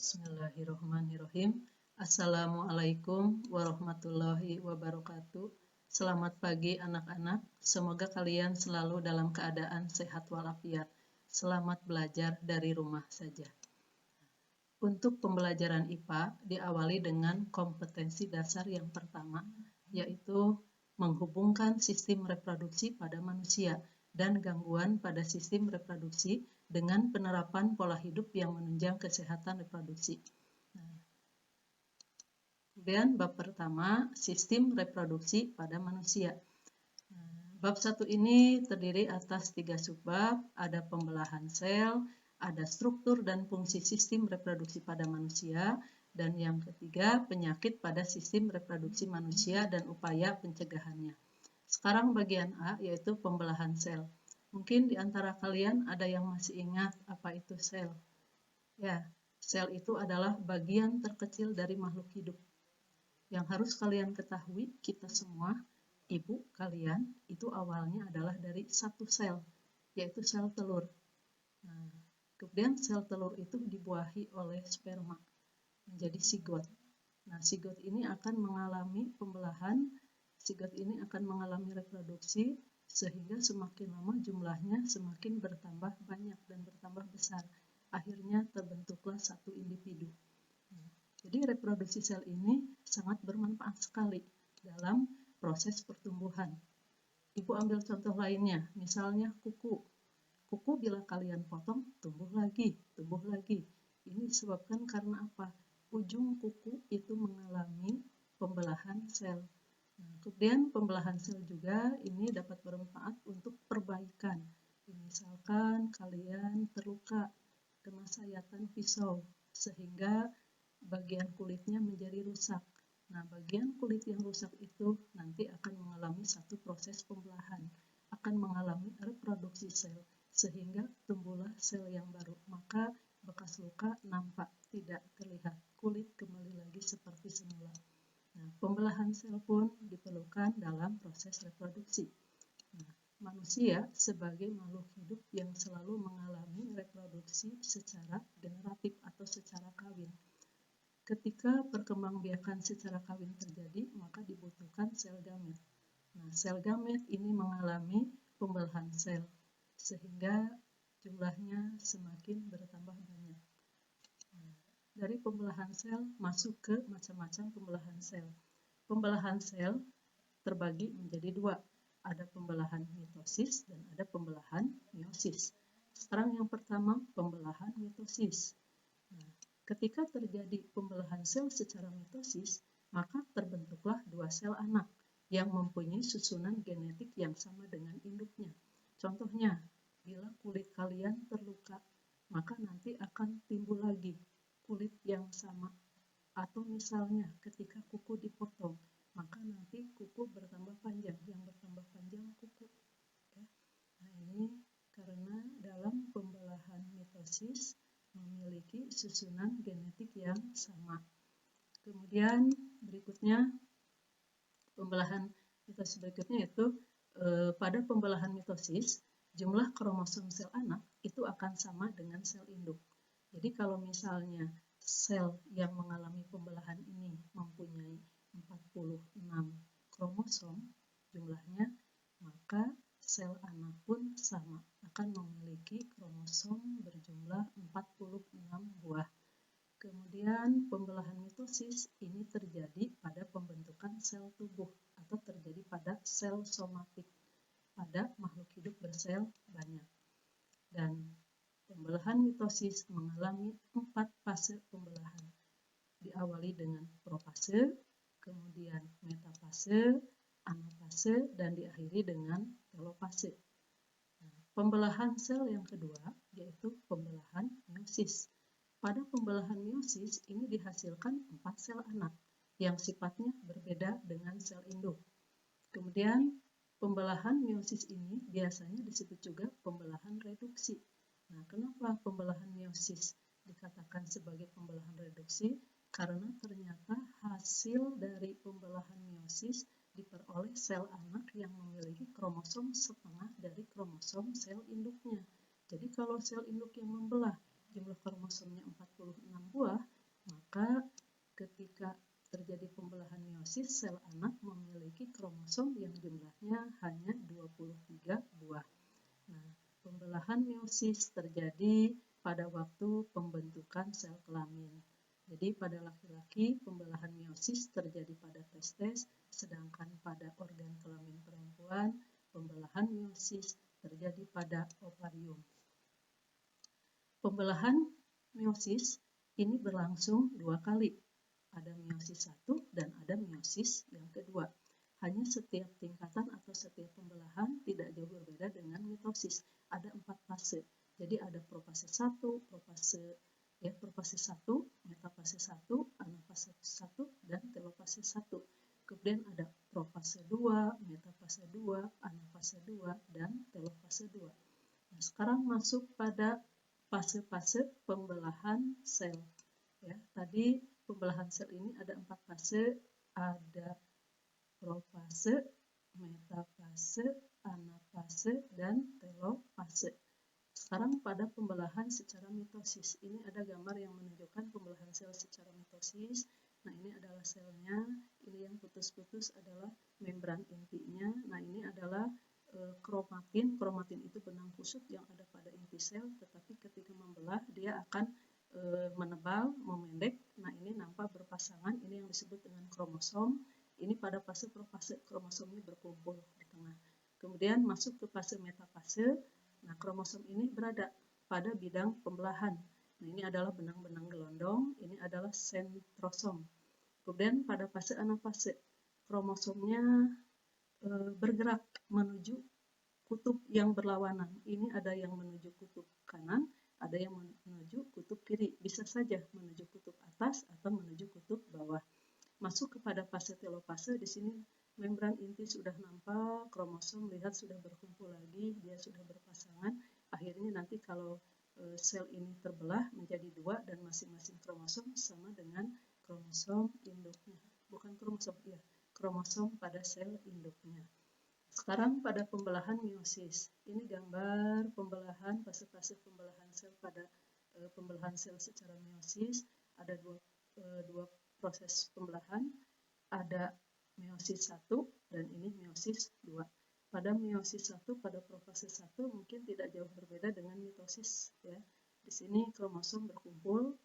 Bismillahirrahmanirrahim. Assalamualaikum warahmatullahi wabarakatuh. Selamat pagi anak-anak. Semoga kalian selalu dalam keadaan sehat walafiat. Selamat belajar dari rumah saja. Untuk pembelajaran IPA diawali dengan kompetensi dasar yang pertama, yaitu menghubungkan sistem reproduksi pada manusia dan gangguan pada sistem reproduksi dengan penerapan pola hidup yang menunjang kesehatan reproduksi. Kemudian bab pertama, sistem reproduksi pada manusia. Bab 1 ini terdiri atas 3 subbab, ada pembelahan sel, ada struktur dan fungsi sistem reproduksi pada manusia, dan yang ketiga penyakit pada sistem reproduksi manusia dan upaya pencegahannya. Sekarang bagian A, yaitu pembelahan sel. Mungkin di antara kalian ada yang masih ingat apa itu sel. Ya, sel itu adalah bagian terkecil dari makhluk hidup. Yang harus kalian ketahui, kita semua, ibu kalian, itu awalnya adalah dari satu sel, yaitu sel telur. Nah, kemudian sel telur itu dibuahi oleh sperma, menjadi sigot. Nah, sigot ini akan mengalami pembelahan, sigot ini akan mengalami reproduksi, sehingga semakin lama jumlahnya semakin bertambah banyak dan bertambah besar. Akhirnya terbentuklah satu individu. Jadi reproduksi sel ini sangat bermanfaat sekali dalam proses pertumbuhan. Ibu ambil contoh lainnya, misalnya kuku. Kuku bila kalian potong, tumbuh lagi. Ini disebabkan karena apa? Ujung kuku itu mengalami pembelahan sel. Nah, kemudian pembelahan sel juga ini dapat bermanfaat untuk perbaikan. Misalkan kalian terluka kena sayatan pisau sehingga bagian kulitnya menjadi rusak. Nah, bagian kulit yang rusak itu nanti akan mengalami satu proses pembelahan, akan mengalami reproduksi sel sehingga tumbuhlah sel yang baru. Maka bekas luka nampak tidak terlihat, kulit kembali lagi seperti semula. Nah, pembelahan sel pun diperlukan dalam proses reproduksi. Nah, manusia sebagai makhluk hidup yang selalu mengalami reproduksi secara generatif atau secara kawin. Ketika perkembangbiakan secara kawin terjadi, maka dibutuhkan sel gamet. Nah, sel gamet ini mengalami pembelahan sel, sehingga jumlahnya semakin bertambah banyak. Dari pembelahan sel masuk ke macam-macam pembelahan sel. Pembelahan sel terbagi menjadi dua. Ada pembelahan mitosis dan ada pembelahan meiosis. Sekarang yang pertama, pembelahan mitosis. Nah, ketika terjadi pembelahan sel secara mitosis, maka terbentuklah dua sel anak yang mempunyai susunan genetik yang sama dengan induknya. Contohnya, bila kulit kalian terluka, maka nanti akan timbul lagi kulit yang sama. Atau misalnya ketika kuku dipotong, maka nanti kuku bertambah panjang, yang bertambah panjang kuku. Ya. Nah, ini karena dalam pembelahan mitosis memiliki susunan genetik yang sama. Kemudian berikutnya, pembelahan mitosis berikutnya yaitu pada pembelahan mitosis, jumlah kromosom sel anak itu akan sama dengan sel induk. Jadi kalau misalnya sel yang mengalami pembelahan ini mempunyai 46 kromosom jumlahnya, maka sel anak pun sama, akan memiliki kromosom berjumlah 46 buah. Kemudian pembelahan mitosis ini terjadi pada pembentukan sel tubuh atau terjadi pada sel somatik pada makhluk hidup bersel banyak. Dan pembelahan mitosis mengalami 4 fase pembelahan. Diawali dengan profase, kemudian metafase, anafase, dan diakhiri dengan telofase. Nah, pembelahan sel yang kedua yaitu pembelahan meiosis. Pada pembelahan meiosis ini dihasilkan 4 sel anak yang sifatnya berbeda dengan sel induk. Kemudian pembelahan meiosis ini biasanya disebut juga pembelahan reduksi. Nah, kenapa pembelahan meiosis dikatakan sebagai pembelahan reduksi? Karena ternyata hasil dari pembelahan meiosis diperoleh sel anak yang memiliki kromosom setengah dari kromosom sel induknya. Jadi kalau sel induk yang membelah jumlah kromosomnya 46 buah, Maka ketika terjadi pembelahan meiosis, sel anak memiliki kromosom yang jumlahnya hanya 23 buah. Nah, pembelahan meiosis terjadi pada waktu pembentukan sel kelamin. Jadi pada laki-laki pembelahan meiosis terjadi pada testes, sedangkan pada organ kelamin perempuan pembelahan meiosis terjadi pada ovarium. Pembelahan meiosis ini berlangsung 2 kali. Ada meiosis 1 dan ada meiosis yang kedua. Hanya setiap tingkatan atau setiap pembelahan tidak jauh berbeda dengan mitosis. Ada 4 fase. Jadi ada profase 1, profase 1, metafase 1, anafase 1, dan telofase 1. Kemudian ada profase 2, metafase 2, anafase 2, dan telofase 2. Nah, sekarang masuk pada fase-fase pembelahan sel. Ya, tadi pembelahan sel ini ada 4 fase, ada profase, metafase, anafase, dan telofase. Sekarang pada pembelahan secara mitosis, ini ada gambar yang menunjukkan pembelahan sel secara mitosis. Nah, ini adalah selnya, ini yang putus-putus adalah membran intinya. Nah, ini adalah kromatin. Kromatin itu benang kusut yang ada pada inti sel, tetapi ketika membelah dia akan menebal, memendek. Nah, ini nampak berpasangan, ini yang disebut dengan kromosom. Ini pada fase profase, kromosomnya berkumpul di tengah. Kemudian masuk ke fase metafase. Nah, kromosom ini berada pada bidang pembelahan. Nah, ini adalah benang-benang gelondong, ini adalah sentrosom. Kemudian pada fase anafase, kromosomnya bergerak menuju kutub yang berlawanan. Ini ada yang menuju kutub kanan, ada yang menuju kutub kiri. Bisa saja menuju kutub atas atau menuju kutub bawah. Masuk kepada fase telofase, di sini membran inti sudah nampak, kromosom lihat sudah berkumpul lagi, dia sudah berpasangan. Akhirnya nanti kalau sel ini terbelah menjadi 2 dan masing-masing kromosom sama dengan kromosom induknya. Bukan kromosom, ya, kromosom pada sel induknya. Sekarang pada pembelahan meiosis. Ini gambar pembelahan, fase-fase pembelahan sel pada pembelahan sel secara meiosis. Ada dua proses pembelahan. Ada meiosis 1 dan ini meiosis 2. Pada meiosis 1, pada profase 1 mungkin tidak jauh berbeda dengan mitosis, ya. Di sini kromosom berkumpul.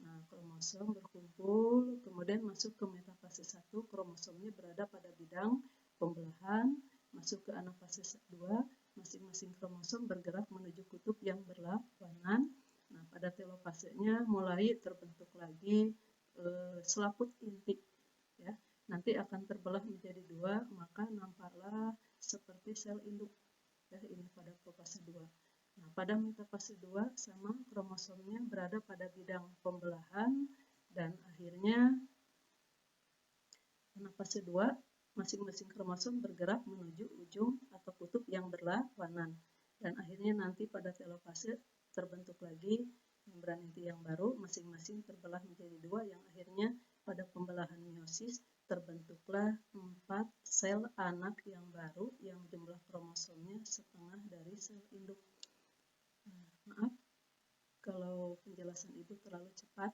Nah, kromosom berkumpul, kemudian masuk ke metafase 1, kromosomnya berada pada bidang pembelahan, masuk ke anafase 2, masing-masing kromosom bergerak menuju kutub yang berlawanan. Nah, pada telofasenya mulai terbentuk lagi selaput inti, ya. Nanti akan terbelah menjadi 2, maka nampaklah seperti sel induk, ya, ini pada profase 2. Nah, pada metafase 2 sama kromosomnya berada pada bidang pembelahan dan akhirnya anafase 2 masing-masing kromosom bergerak menuju ujung atau kutub yang berlawanan dan akhirnya nanti pada telofase terbentuk lagi membran inti yang baru, masing-masing terbelah menjadi 2 yang akhirnya pada pembelahan meiosis terbentuklah 4 sel anak yang baru yang jumlah kromosomnya setengah dari sel induk. Maaf kalau penjelasan Ibu terlalu cepat,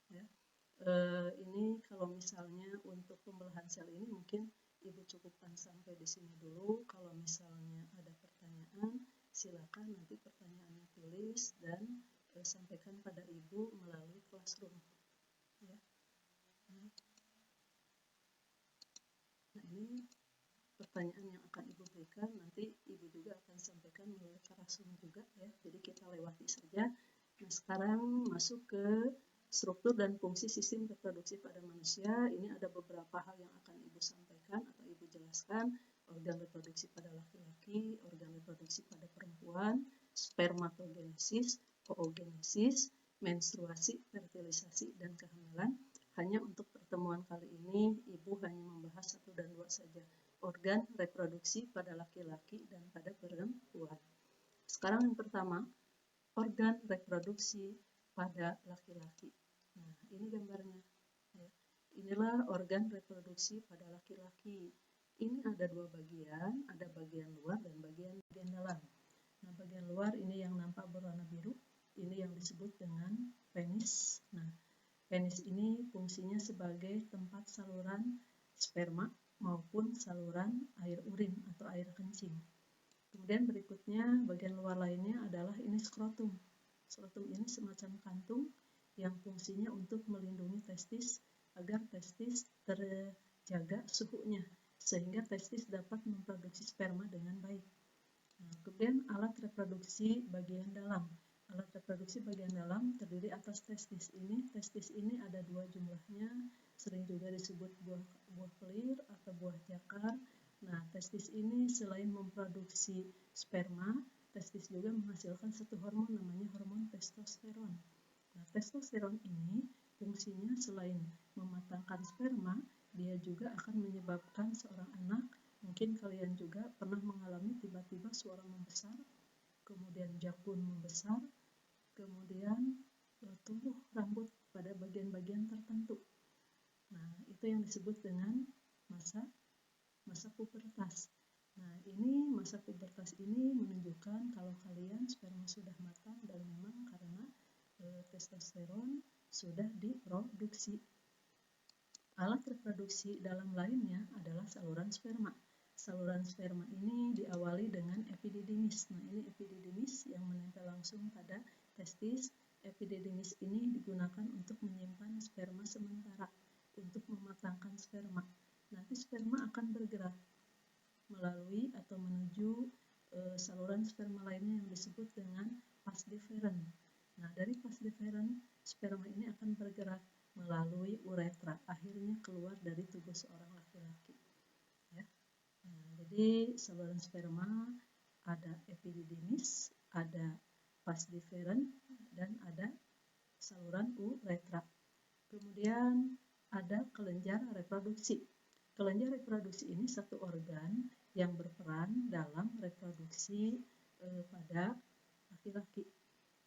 ya. Ini kalau misalnya untuk pembelahan sel ini mungkin Ibu cukupkan sampai di sini dulu. Kalau misalnya ada pertanyaan, silakan nanti pertanyaannya tulis dan sampaikan pada Ibu melalui Classroom, ya. Nah, ini pertanyaan yang akan Ibu berikan, nanti Ibu juga akan sampaikan melalui Classroom juga, ya. Jadi kita lewati saja. Nah, sekarang masuk ke struktur dan fungsi sistem reproduksi pada manusia. Ini ada beberapa hal yang akan Ibu sampaikan atau Ibu jelaskan. Organ reproduksi pada laki-laki, organ reproduksi pada perempuan, spermatogenesis, oogenesis, menstruasi, fertilisasi, dan kehamilan. Hanya untuk pertemuan kali ini, Ibu hanya membahas 1 dan 2 saja. Organ reproduksi pada laki-laki dan pada perempuan. Sekarang yang pertama, organ reproduksi pada laki-laki. Nah, ini gambarnya, ya. Inilah organ reproduksi pada laki-laki. Ini ada 2 bagian, ada bagian luar dan bagian dalam. Nah, bagian luar ini yang nampak berwarna biru, ini yang disebut dengan penis. Nah, Penis ini fungsinya sebagai tempat saluran sperma maupun saluran air urin atau air kencing. Kemudian berikutnya bagian luar lainnya adalah ini skrotum. Skrotum ini semacam kantung yang fungsinya untuk melindungi testis agar testis terjaga suhunya sehingga testis dapat memproduksi sperma dengan baik. Nah, kemudian alat reproduksi bagian dalam. Alat reproduksi bagian dalam terdiri atas testis ini. Testis ini ada dua jumlahnya, sering juga disebut buah pelir atau buah jakar. Nah, testis ini selain memproduksi sperma, testis juga menghasilkan satu hormon namanya hormon testosteron. Nah, testosteron ini fungsinya selain mematangkan sperma, dia juga akan menyebabkan seorang anak, mungkin kalian juga pernah mengalami tiba-tiba suara membesar, kemudian jakun membesar, kemudian tumbuh rambut pada bagian-bagian tertentu. Nah, itu yang disebut dengan masa pubertas. Nah, ini masa pubertas ini menunjukkan kalau kalian sperma sudah matang dan memang karena testosteron sudah diproduksi. Alat reproduksi dalam lainnya adalah saluran sperma. Saluran sperma ini diawali dengan epididymis. Nah, ini epididymis yang menempel langsung pada testis. Epididymis ini digunakan untuk menyimpan sperma sementara, untuk mematangkan sperma. Nanti sperma akan bergerak melalui atau menuju saluran sperma lainnya yang disebut dengan vas deferens. Nah, dari vas deferens, sperma ini akan bergerak melalui uretra, akhirnya keluar dari tubuh seorang laki-laki. Ya. Nah, jadi saluran sperma ada epididymis, ada vas deferens, dan ada saluran uretra. Kemudian ada kelenjar reproduksi. Kelenjar reproduksi ini satu organ yang berperan dalam reproduksi pada laki-laki.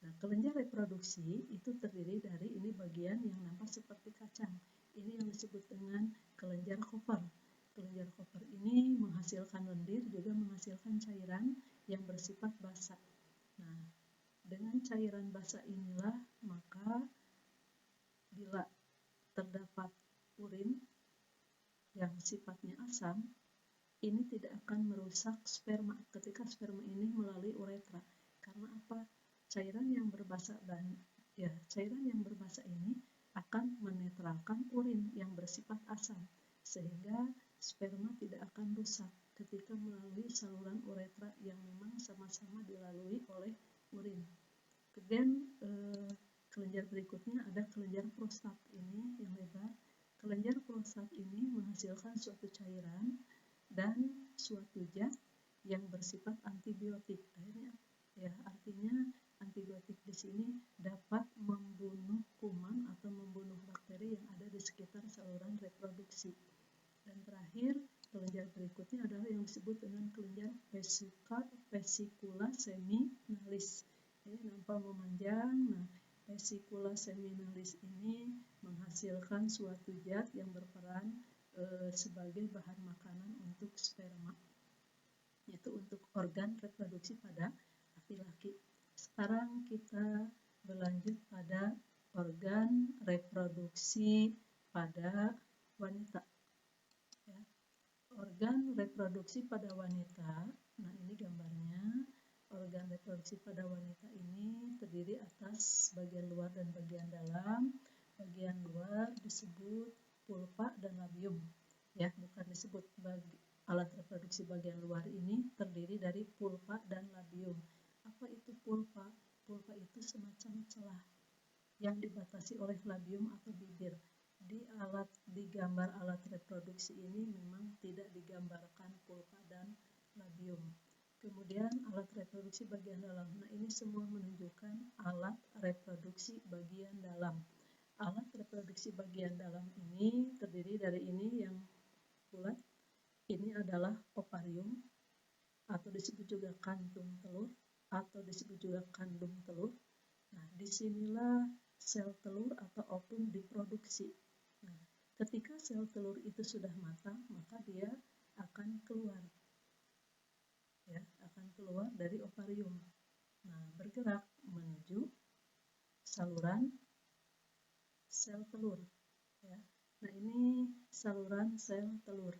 Nah, kelenjar reproduksi itu terdiri dari ini bagian yang nampak seperti kacang. Ini yang disebut dengan kelenjar Koper. Kelenjar Koper ini menghasilkan lendir, juga menghasilkan cairan yang bersifat basah. Nah, dengan cairan basah inilah maka bila terdapat urin yang sifatnya asam, ini tidak akan merusak sperma ketika sperma ini melalui uretra. Karena apa? Cairan yang berbasa ini akan menetralkan urin yang bersifat asam, sehingga sperma tidak akan rusak ketika melalui saluran uretra yang memang sama-sama dilalui oleh urin. Kemudian kelenjar berikutnya ada kelenjar prostat, ini yang lebar. Kelenjar prostat ini menghasilkan suatu cairan dan suatu zat yang bersifat antibiotik. Akhirnya, artinya antibiotik di sini dapat membunuh kuman atau membunuh bakteri yang ada di sekitar saluran reproduksi. Dan terakhir, kelenjar berikutnya adalah yang disebut dengan kelenjar vesicula seminalis. Ini nampak memanjang. Nah, vesicula seminalis ini menghasilkan suatu zat yang berperan sebagai bahan makanan untuk sperma, yaitu untuk organ reproduksi pada laki-laki. Sekarang kita berlanjut pada organ reproduksi pada wanita. Ya. Organ reproduksi pada wanita, nah ini gambarnya. Organ reproduksi pada wanita ini terdiri atas bagian luar dan bagian dalam. Bagian luar disebut pulpa dan labium. Ya, bukan disebut alat reproduksi bagian luar ini terdiri dari pulpa dan labium. Apa itu pulpa? Pulpa itu semacam celah yang dibatasi oleh labium atau bibir. Di gambar alat reproduksi ini memang tidak digambarkan pulpa dan labium. Kemudian alat reproduksi bagian dalam. Nah, ini semua menunjukkan alat reproduksi bagian dalam. Alat reproduksi bagian dalam ini terdiri dari ini yang bulat. Ini adalah ovarium atau disebut juga kantung telur atau disebut juga kandung telur. Nah, disinilah sel telur atau ovum diproduksi. Nah, ketika sel telur itu sudah matang, maka dia akan keluar. Ya, akan keluar dari ovarium. Nah, bergerak menuju saluran sel telur. Ya. Nah, ini saluran sel telur.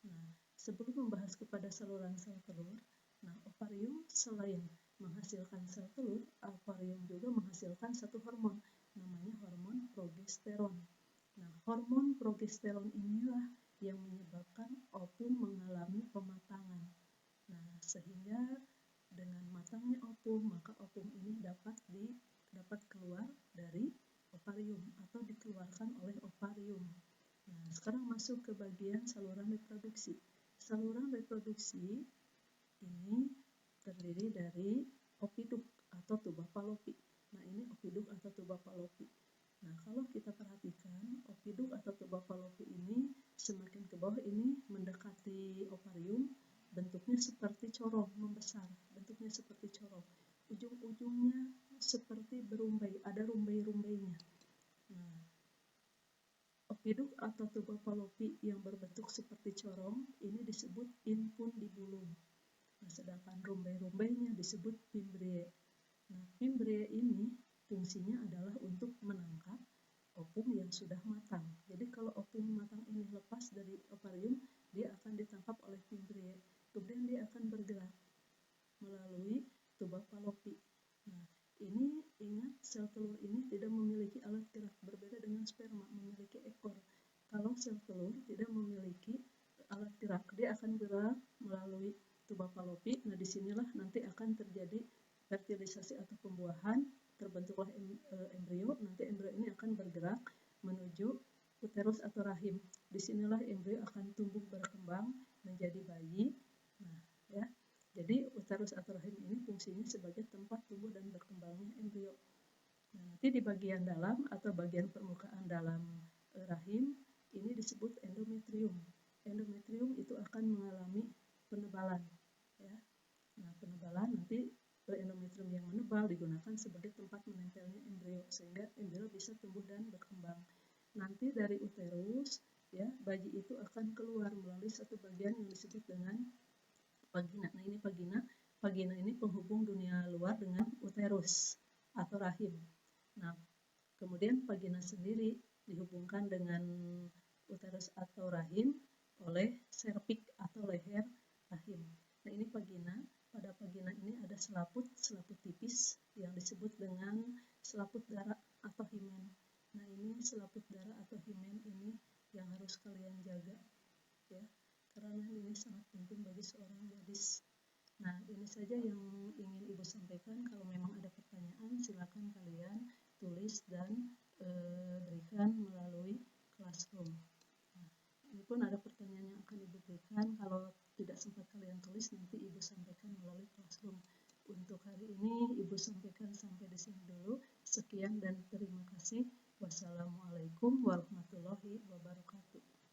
Nah, sebelum membahas kepada saluran sel telur, nah ovarium selain menghasilkan sel telur, ovarium juga menghasilkan satu hormon, namanya hormon progesteron. Nah, hormon progesteron inilah yang menyebabkan ovum mengalami pematangan. Nah, sehingga dengan matangnya ovum, maka ovum ini dapat keluar dari ovarium atau dikeluarkan oleh ovarium. Nah, sekarang masuk ke bagian saluran reproduksi. Saluran reproduksi ini terdiri dari opiduk atau tuba Fallopi. Nah, ini opiduk atau tuba Fallopi. Nah, kalau kita perhatikan, opiduk atau tuba Fallopi ini semakin ke bawah ini mendekati ovarium, bentuknya seperti corong, membesar, bentuknya seperti corong. Ujung-ujungnya seperti berumbai, ada rumbai-rumbainya. Nah, opiduk atau tuba Fallopi yang berbentuk seperti corong ini disebut infundibulum. Nah, sedangkan rumbai-rumbainya disebut fimbriae. Nah, fimbriae ini fungsinya adalah untuk menangkap ovum yang sudah matang. Jadi kalau ovum matang ini lepas dari ovarium, dia akan ditangkap oleh fimbriae. Kemudian dia akan bergerak melalui tuba Fallopi. Nah, ini ingat, sel telur ini tidak memiliki alat gerak, berbeda dengan sperma memiliki ekor. Kalau sel telur tidak memiliki alat gerak, dia akan bergerak melalui tuba Fallopi. Nah, disinilah nanti akan terjadi fertilisasi atau pembuahan, terbentuklah embrio. Nanti embrio ini akan bergerak menuju uterus atau rahim. Disinilah embrio akan tumbuh berkembang menjadi bayi. Nah, ya. Jadi uterus atau rahim ini fungsinya sebagai tempat tumbuh dan berkembangnya embrio. Nah, nanti di bagian dalam atau bagian permukaan dalam rahim ini disebut endometrium. Endometrium itu akan mengalami penebalan. Ya. Nah, penebalan nanti endometrium yang menebal digunakan sebagai tempat menempelnya embrio sehingga embrio bisa tumbuh dan berkembang. Nanti dari uterus, ya, bayi itu akan keluar melalui satu bagian yang disebut dengan vagina. Nah, ini vagina. Vagina ini penghubung dunia luar dengan uterus atau rahim. Nah, kemudian vagina sendiri dihubungkan dengan uterus atau rahim oleh serviks atau leher rahim. Nah, ini vagina. Pada vagina ini ada selaput tipis yang disebut dengan selaput darah atau himen. Nah, ini selaput darah atau himen ini yang harus kalian jaga, ya, karena ini sangat penting bagi seorang gadis. Nah, ini saja yang ingin Ibu sampaikan. Kalau memang ada pertanyaan, silakan kalian tulis dan berikan melalui Classroom. Nah, ini pun ada pertanyaan yang akan Ibu berikan. Kalau tidak sempat kalian tulis, nanti Ibu sampaikan melalui Classroom. Untuk hari ini Ibu sampaikan sampai di sini dulu. Sekian dan terima kasih. Wassalamualaikum warahmatullahi wabarakatuh.